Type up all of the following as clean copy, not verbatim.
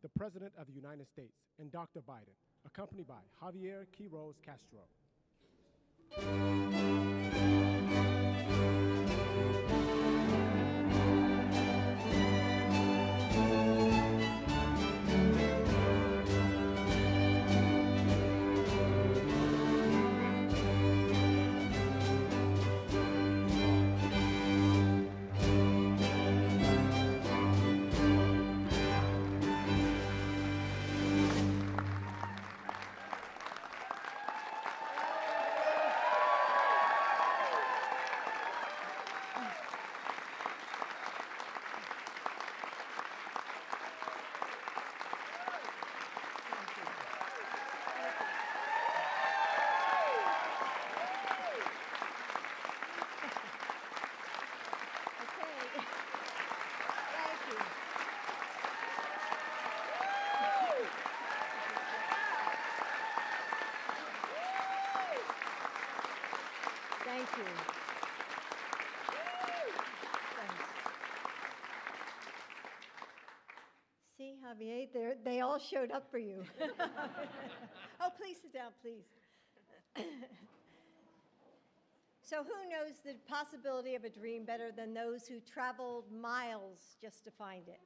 the President of the United States, and Dr. Biden, accompanied by Javier Quiroz Castro. Thank you. See, Javier, they all showed up for you. Oh, please sit down, please. So who knows the possibility of a dream better than those who traveled miles just to find it?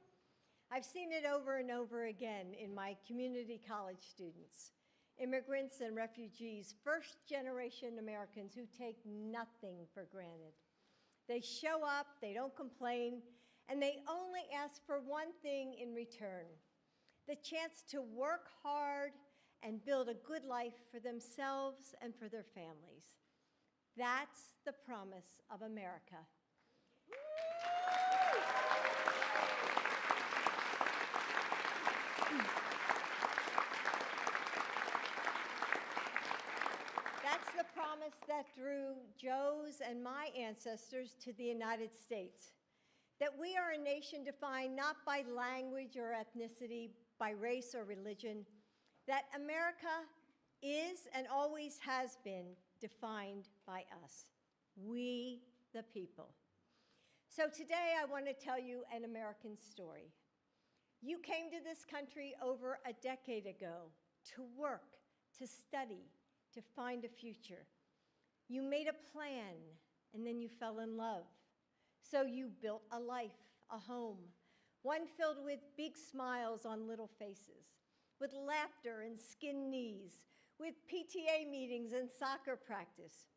I've seen it over and over again in my community college students, immigrants and refugees, first-generation Americans who take nothing for granted. They show up, they don't complain, and they only ask for one thing in return: the chance to work hard and build a good life for themselves and for their families. That's the promise of America. That's the promise that drew Joe's and my ancestors to the United States, that we are a nation defined not by language or ethnicity, by race or religion, that America is and always has been defined by us, we the people. So today I want to tell you an American story. You came to this country over a decade ago to work, to study, to find a future. You made a plan, and then you fell in love. So you built a life, a home, one filled with big smiles on little faces, with laughter and skinned knees, with PTA meetings and soccer practice.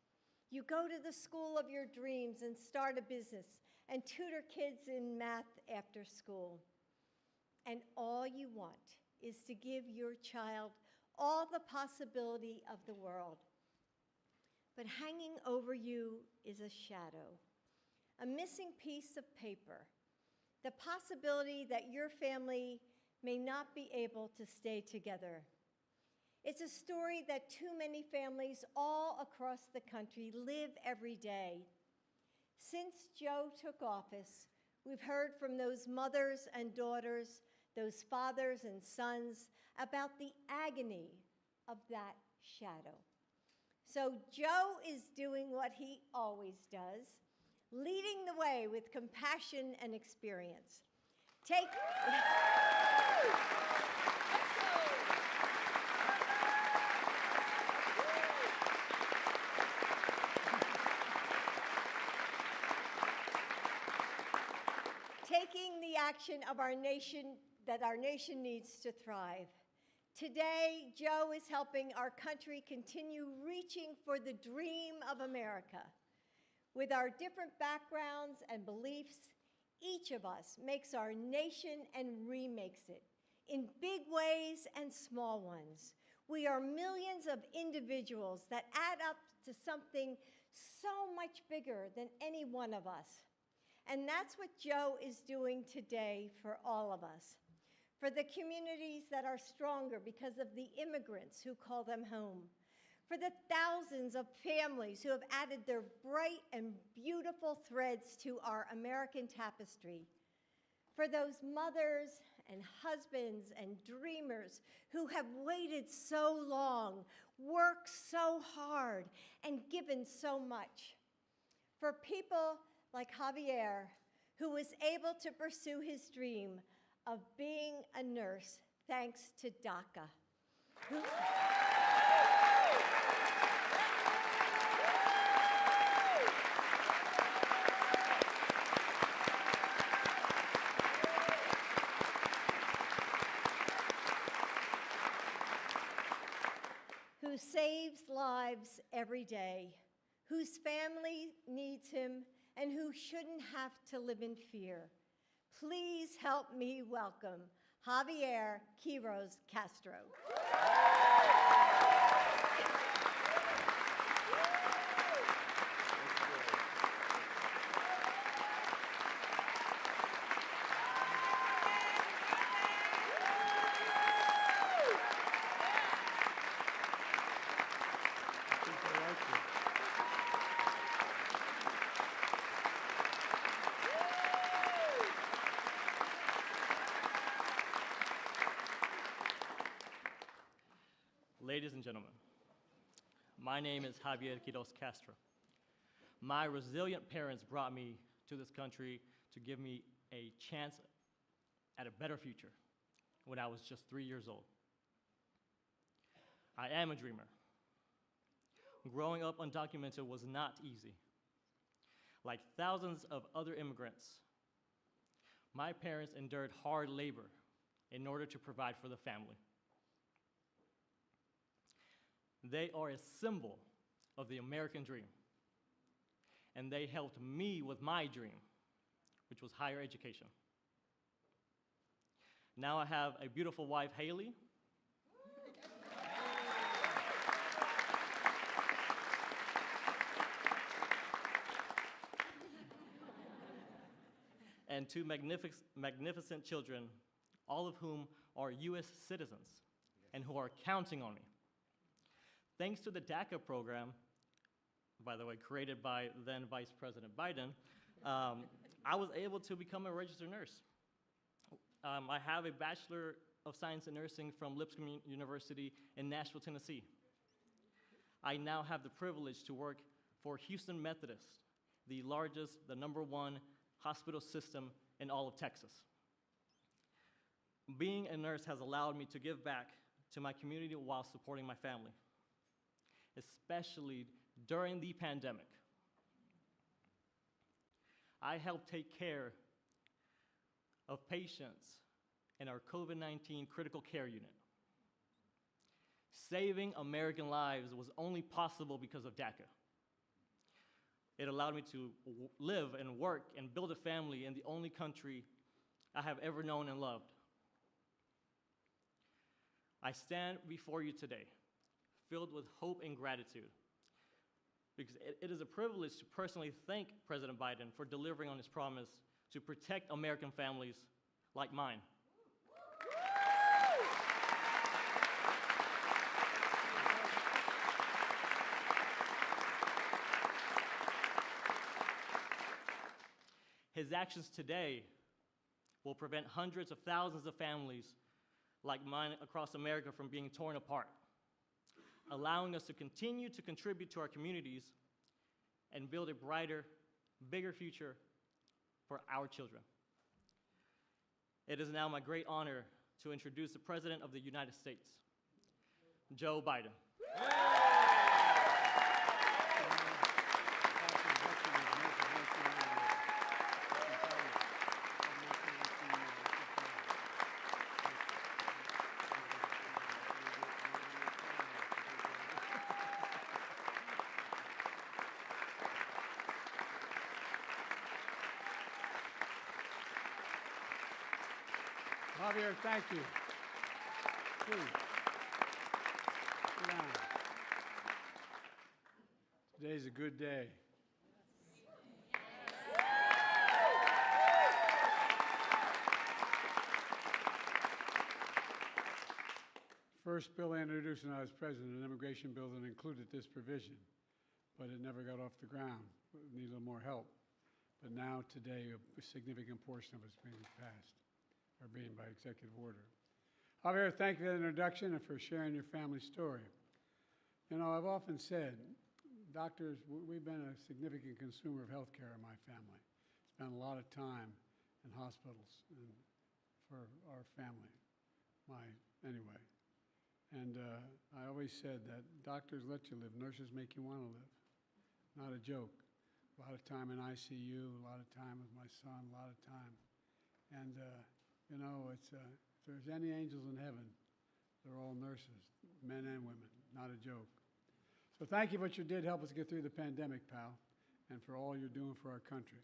You go to the school of your dreams and start a business and tutor kids in math after school. And all you want is to give your child all the possibility of the world. But hanging over you is a shadow, a missing piece of paper, the possibility that your family may not be able to stay together. It's a story that too many families all across the country live every day. Since Joe took office, we've heard from those mothers and daughters, those fathers and sons, about the agony of that shadow. So Joe is doing what he always does, leading the way with compassion and experience. Taking the action of our nation that our nation needs to thrive. Today, Joe is helping our country continue reaching for the dream of America. With our different backgrounds and beliefs, each of us makes our nation and remakes it in big ways and small ones. We are millions of individuals that add up to something so much bigger than any one of us. And that's what Joe is doing today for all of us. For the communities that are stronger because of the immigrants who call them home. For the thousands of families who have added their bright and beautiful threads to our American tapestry. For those mothers and husbands and dreamers who have waited so long, worked so hard, and given so much. For people like Javier, who was able to pursue his dream of being a nurse thanks to DACA. Who saves lives every day, whose family needs him, and who shouldn't have to live in fear. Please help me welcome Javier Quiroz Castro. Ladies and gentlemen, my name is Javier Quiroz Castro. My resilient parents brought me to this country to give me a chance at a better future when I was just 3 years old. I am a dreamer. Growing up undocumented was not easy. Like thousands of other immigrants, my parents endured hard labor in order to provide for the family. They are a symbol of the American dream, and they helped me with my dream, which was higher education. Now I have a beautiful wife, Haley, and two magnificent children, all of whom are US citizens and who are counting on me. Thanks to the DACA program, by the way, created by then Vice President Biden, I was able to become a registered nurse. I have a Bachelor of Science in Nursing from Lipscomb University in Nashville, Tennessee. I now have the privilege to work for Houston Methodist, the largest, the #1 hospital system in all of Texas. Being a nurse has allowed me to give back to my community while supporting my family, especially during the pandemic. I helped take care of patients in our COVID-19 critical care unit. Saving American lives was only possible because of DACA. It allowed me to live and work and build a family in the only country I have ever known and loved. I stand before you today filled with hope and gratitude, because it is a privilege to personally thank President Biden for delivering on his promise to protect American families like mine. His actions today will prevent hundreds of thousands of families like mine across America from being torn apart, allowing us to continue to contribute to our communities and build a brighter, bigger future for our children. It is now my great honor to introduce the President of the United States, Joe Biden. Javier, thank you. Please. Sit down. Today's a good day. First bill I introduced when I was president, an immigration bill that included this provision, but it never got off the ground. It needed a little more help. But now, today, a significant portion of it's being passed, or being by executive order. Javier, thank you for the introduction and for sharing your family story. You know, I've often said, doctors, we've been a significant consumer of health care in my family. Spent a lot of time in hospitals for our family. anyway. And I always said that doctors let you live, nurses make you want to live. Not a joke. A lot of time in ICU, a lot of time with my son, a lot of time. And, you know, if there's any angels in heaven, they're all nurses, men and women, not a joke. So thank you for what you did help us get through the pandemic, pal, and for all you're doing for our country.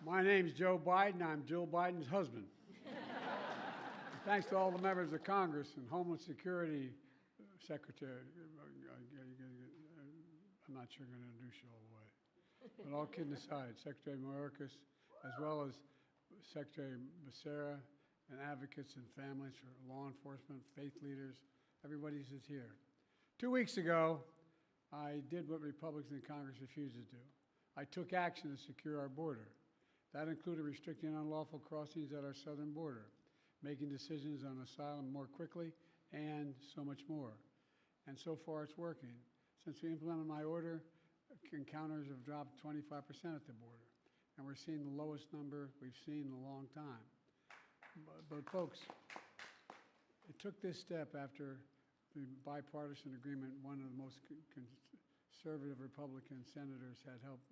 My name's Joe Biden. I'm Jill Biden's husband. Thanks to all the members of Congress and Homeland Security Secretary. I'm not sure I'm going to introduce you all the way. But all kidding aside, Secretary Mayorkas, as well as Secretary Becerra and advocates and families for law enforcement, faith leaders, everybody is here. 2 weeks ago, I did what Republicans in Congress refused to do. I took action to secure our border. That included restricting unlawful crossings at our southern border, making decisions on asylum more quickly, and so much more. And so far, it's working. Since we implemented my order, encounters have dropped 25% at the border, and we're seeing the lowest number we've seen in a long time. But folks, it took this step after the bipartisan agreement one of the most conservative Republican senators had helped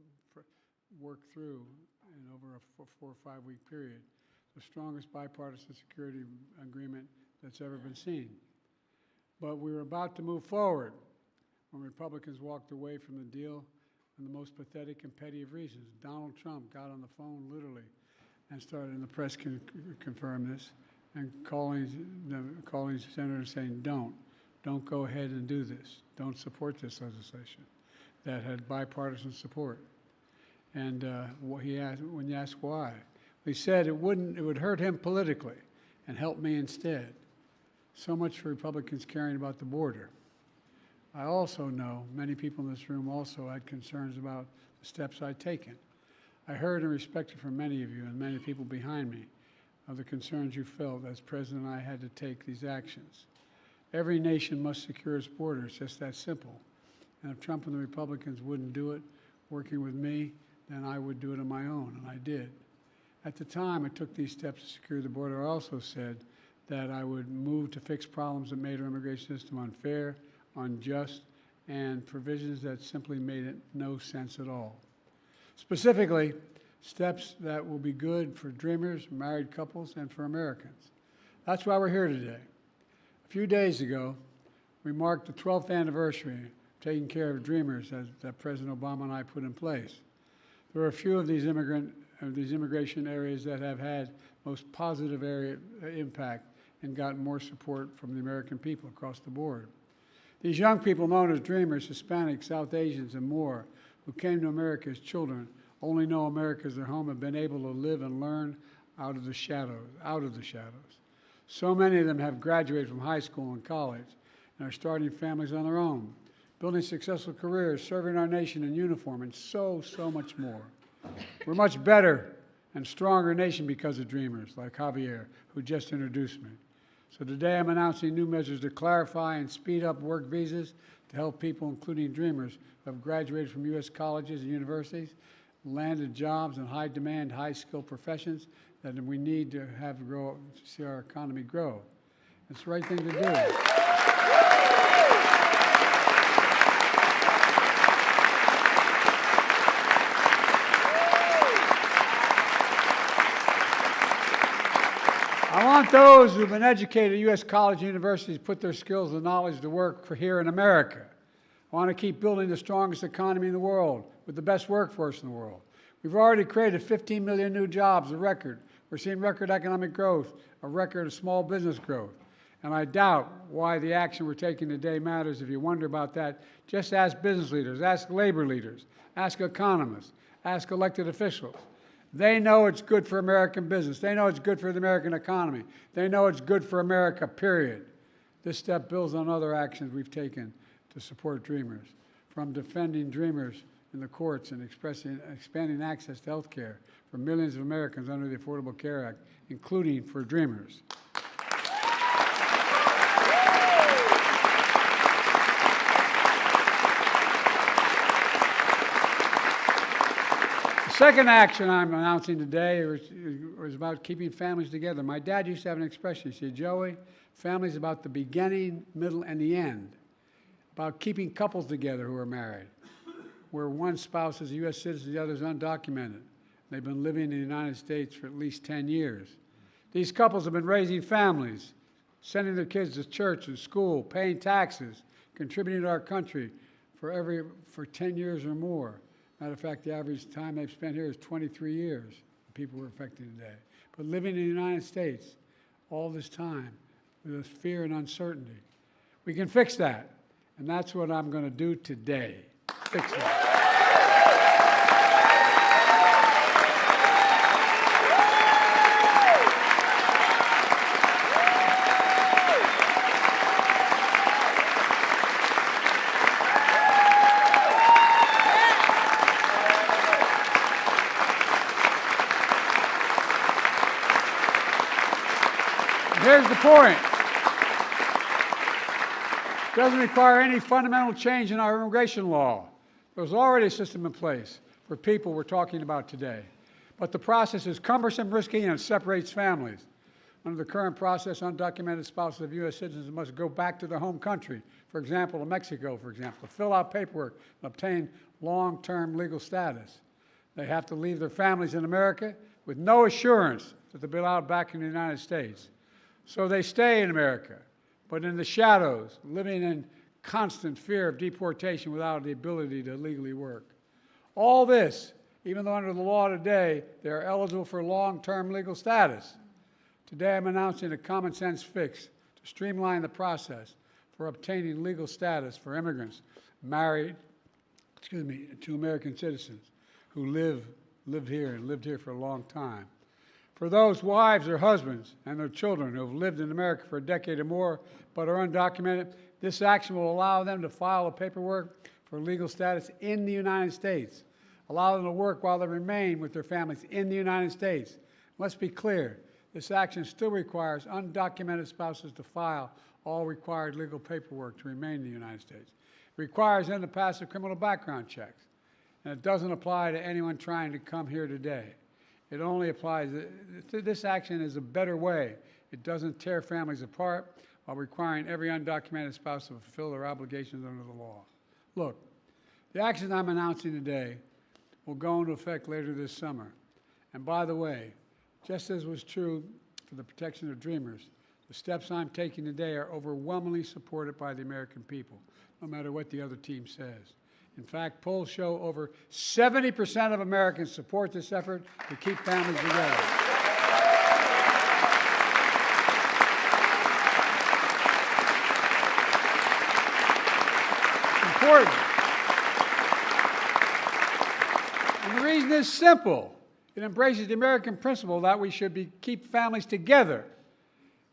work through in over a 4 or 5 week period, the strongest bipartisan security agreement that's ever been seen. But we were about to move forward when Republicans walked away from the deal for the most pathetic and petty of reasons. Donald Trump got on the phone literally and started, and the press can confirm this, and calling senators saying, don't go ahead and do this. Don't support this legislation that had bipartisan support. And when you ask why, he said it would hurt him politically and help me instead. So much for Republicans caring about the border. I also know many people in this room also had concerns about the steps I'd taken. I heard and respected from many of you and many people behind me of the concerns you felt as President I had to take these actions. Every nation must secure its borders, just that simple. And if Trump and the Republicans wouldn't do it, working with me, then I would do it on my own, and I did. At the time I took these steps to secure the border, I also said that I would move to fix problems that made our immigration system unfair, unjust, and provisions that simply made it no sense at all. Specifically, steps that will be good for dreamers, married couples, and for Americans. That's why we're here today. A few days ago, we marked the 12th anniversary of taking care of dreamers that President Obama and I put in place. There are a few of these immigration areas that have had most positive impact and gotten more support from the American people across the board. These young people known as dreamers, Hispanics, South Asians, and more, who came to America as children, only know America as their home, have been able to live and learn out of the shadows. So many of them have graduated from high school and college and are starting families on their own, building successful careers, serving our nation in uniform, and so much more. We're a much better and stronger nation because of dreamers like Javier, who just introduced me. So today I'm announcing new measures to clarify and speed up work visas to help people, including dreamers, who have graduated from U.S. colleges and universities, landed jobs in high-demand, high-skilled professions that we need to have grow to see our economy grow. It's the right thing to do. I want those who've been educated at U.S. colleges and universities to put their skills and knowledge to work for here in America. I want to keep building the strongest economy in the world with the best workforce in the world. We've already created 15 million new jobs, a record. We're seeing record economic growth, a record of small business growth. And I doubt why the action we're taking today matters. If you wonder about that, just ask business leaders, ask labor leaders, ask economists, ask elected officials. They know it's good for American business. They know it's good for the American economy. They know it's good for America, period. This step builds on other actions we've taken to support dreamers, from defending dreamers in the courts and expanding access to health care for millions of Americans under the Affordable Care Act, including for dreamers. The second action I'm announcing today was about keeping families together. My dad used to have an expression. He said, Joey, family's about the beginning, middle, and the end. About keeping couples together who are married, where one spouse is a U.S. citizen, the other is undocumented. They've been living in the United States for at least 10 years. These couples have been raising families, sending their kids to church and school, paying taxes, contributing to our country for 10 years or more. Matter of fact, the average time they've spent here is 23 years, the people we're affecting today. But living in the United States all this time with this fear and uncertainty. We can fix that, and that's what I'm going to do today. Fix it. Here's the point. It doesn't require any fundamental change in our immigration law. There's already a system in place for people we're talking about today. But the process is cumbersome, risky, and it separates families. Under the current process, undocumented spouses of U.S. citizens must go back to their home country, for example, to Mexico, for example, to fill out paperwork and obtain long-term legal status. They have to leave their families in America with no assurance that they'll be allowed back in the United States. So they stay in America, but in the shadows, living in constant fear of deportation without the ability to legally work. All this, even though under the law today, they are eligible for long-term legal status. Today I'm announcing a common sense fix to streamline the process for obtaining legal status for immigrants married, to American citizens who lived here for a long time. For those wives or husbands and their children who have lived in America for a decade or more but are undocumented, this action will allow them to file the paperwork for legal status in the United States, allow them to work while they remain with their families in the United States. Let's be clear, this action still requires undocumented spouses to file all required legal paperwork to remain in the United States. It requires them to pass a criminal background checks, and it doesn't apply to anyone trying to come here today. It only applies, this action is a better way. It doesn't tear families apart while requiring every undocumented spouse to fulfill their obligations under the law. Look, the actions I'm announcing today will go into effect later this summer. And by the way, just as was true for the protection of dreamers, the steps I'm taking today are overwhelmingly supported by the American people, no matter what the other team says. In fact, polls show over 70% of Americans support this effort to keep families together. It's important. And the reason is simple. It embraces the American principle that we should keep families together.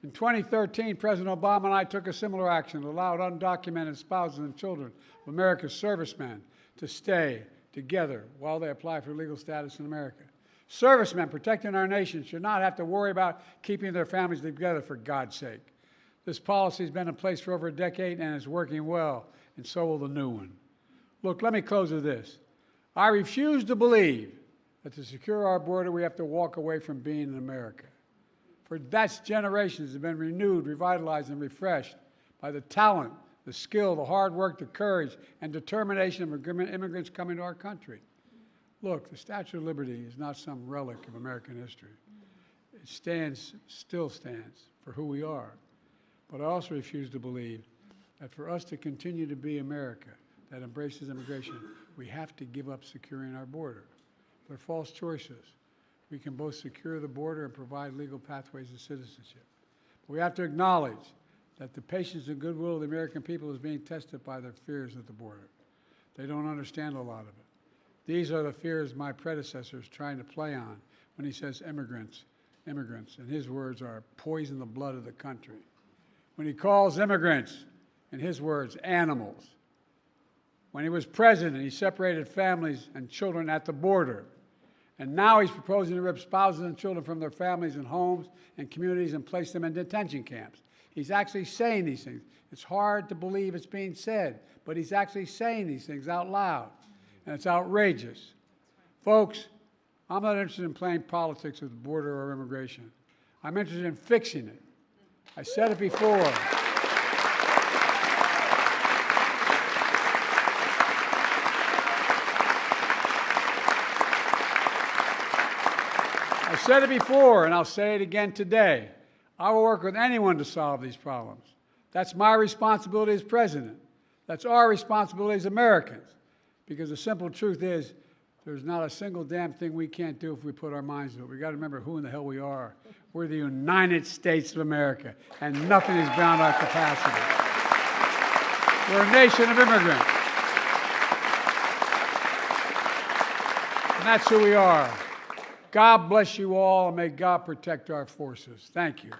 In 2013, President Obama and I took a similar action that allowed undocumented spouses and children of America's servicemen to stay together while they apply for legal status in America. Servicemen protecting our nation should not have to worry about keeping their families together, for God's sake. This policy has been in place for over a decade and is working well, and so will the new one. Look, let me close with this. I refuse to believe that to secure our border, we have to walk away from being in America. For that's generations have been renewed, revitalized, and refreshed by the talent, the skill, the hard work, the courage, and determination of immigrants coming to our country. Look, the Statue of Liberty is not some relic of American history. It still stands for who we are. But I also refuse to believe that for us to continue to be America that embraces immigration, we have to give up securing our border. They're false choices. We can both secure the border and provide legal pathways to citizenship. But we have to acknowledge that the patience and goodwill of the American people is being tested by their fears at the border. They don't understand a lot of it. These are the fears my predecessor is trying to play on when he says immigrants, and his words are poison the blood of the country. When he calls immigrants, in his words, animals. When he was president, he separated families and children at the border. And now he's proposing to rip spouses and children from their families and homes and communities and place them in detention camps. He's actually saying these things. It's hard to believe it's being said, but he's actually saying these things out loud, and it's outrageous. Folks, I'm not interested in playing politics with the border or immigration. I'm interested in fixing it. I said it before. I said it before, and I'll say it again today. I will work with anyone to solve these problems. That's my responsibility as president. That's our responsibility as Americans. Because the simple truth is, there's not a single damn thing we can't do if we put our minds to it. We've got to remember who in the hell we are. We're the United States of America, and nothing is beyond our capacity. We're a nation of immigrants. And that's who we are. God bless you all, and may God protect our forces. Thank you.